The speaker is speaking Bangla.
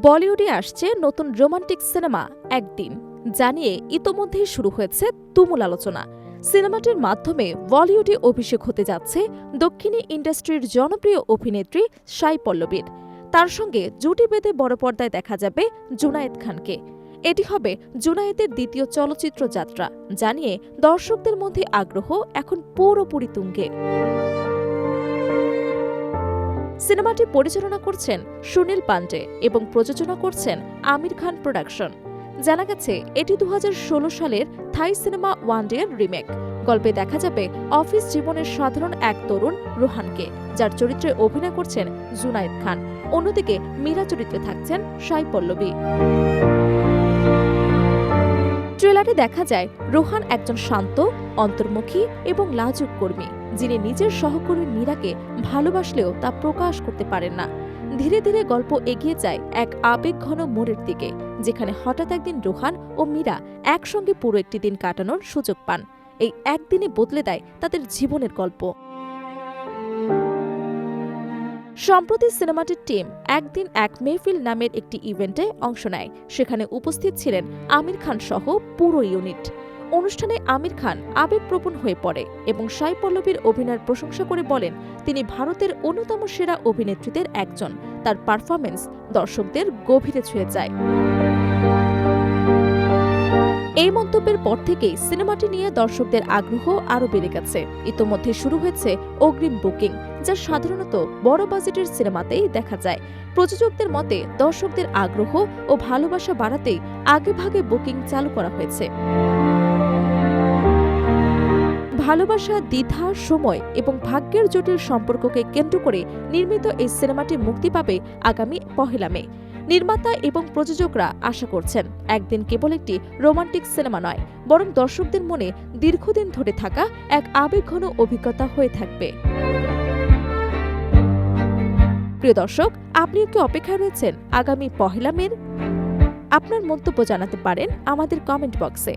বলিউডে আসছে নতুন রোমান্টিক সিনেমা একদিন, জানিয়ে ইতোমধ্যেই শুরু হয়েছে তুমুল আলোচনা। সিনেমাটির মাধ্যমে বলিউডে অভিষেক হতে যাচ্ছে দক্ষিণী ইন্ডাস্ট্রির জনপ্রিয় অভিনেত্রী সাই পল্লবীর। তার সঙ্গে জুটি বেঁধে বড় পর্দায় দেখা যাবে জুনায়েদ খানকে। এটি হবে জুনায়েদের দ্বিতীয় চলচ্চিত্র যাত্রা, জানিয়ে দর্শকদের মধ্যে আগ্রহ এখন পুরোপুরি তুঙ্গে। সিনেমাটি পরিচালনা করছেন সুনীল পান্ডে এবং প্রযোজনা করছেন আমির খান প্রোডাকশন। জানা গেছে এটি 2016 সালের থাই সিনেমা ওয়ান ডে এর রিমেক। গল্পে দেখা যাবে অফিস জীবনের সাধারণ এক তরুণ রোহানকে, যার চরিত্রে অভিনয় করছেন জুনায়েদ খান। অন্যদিকে মীরা চরিত্রে থাকছেন সাই পল্লবী। ট্রেলারে দেখা যায় রোহান একজন শান্ত, অন্তর্মুখী এবং লাজুক কর্মী, যিনি নিজের সহকর্মী মীরাকে ভালোবাসলেও তা প্রকাশ করতে পারেন না। ধীরে ধীরে গল্প এগিয়ে যায় এক আবেগঘন মোড়ের দিকে, যেখানে হঠাৎ একদিন রোহান ও মীরা একসঙ্গে পুরো একটি দিন কাটানোর সুযোগ পান। এই একদিনে বদলে দেয় তাদের জীবনের গল্প। সম্প্রতি সিনেমাটির টিম একদিন এক মেহফিল নামের একটি ইভেন্টে অংশ নেয়। সেখানে উপস্থিত ছিলেন আমির খান সহ পুরো ইউনিট। অনুষ্ঠানে আমির খান আবেগপ্রবণ হয়ে পড়ে এবং সাই পল্লবীর অভিনয়ের প্রশংসা করে বলেন, তিনি ভারতের অন্যতম সেরা অভিনেত্রীদের একজন। তার পারফরমেন্স দর্শকদের গভীরে ছুঁয়ে যায়। এই মন্তব্যের পর থেকেই সিনেমাটি নিয়ে দর্শকদের আগ্রহ আরও বেড়ে গেছে। ইতোমধ্যে শুরু হয়েছে অগ্রিম বুকিং, যা সাধারণত বড় বাজেটের সিনেমাতেই দেখা যায়। প্রযোজকদের মতে দর্শকদের আগ্রহ ও ভালোবাসা বাড়াতেই আগেভাগে বুকিং চালু করা হয়েছে। ভালোবাসা, দ্বিধা, সময় এবং ভাগ্যের জটিল সম্পর্ককে কেন্দ্র করে নির্মিত এই সিনেমাটি মুক্তি পাবে আগামী 1 মে। নির্মাতা এবং প্রযোজকরা আশা করছেন একদিন কেবল একটি রোমান্টিক সিনেমা নয়, বরং দর্শকদের মনে দীর্ঘদিন ধরে থাকা এক আবেগঘন অভিজ্ঞতা হয়ে থাকবে। প্রিয় দর্শক, আপনিও কি অপেক্ষায় রয়েছেন আগামী 1 মের? আপনার মন্তব্য জানাতে পারেন আমাদের কমেন্ট বক্সে।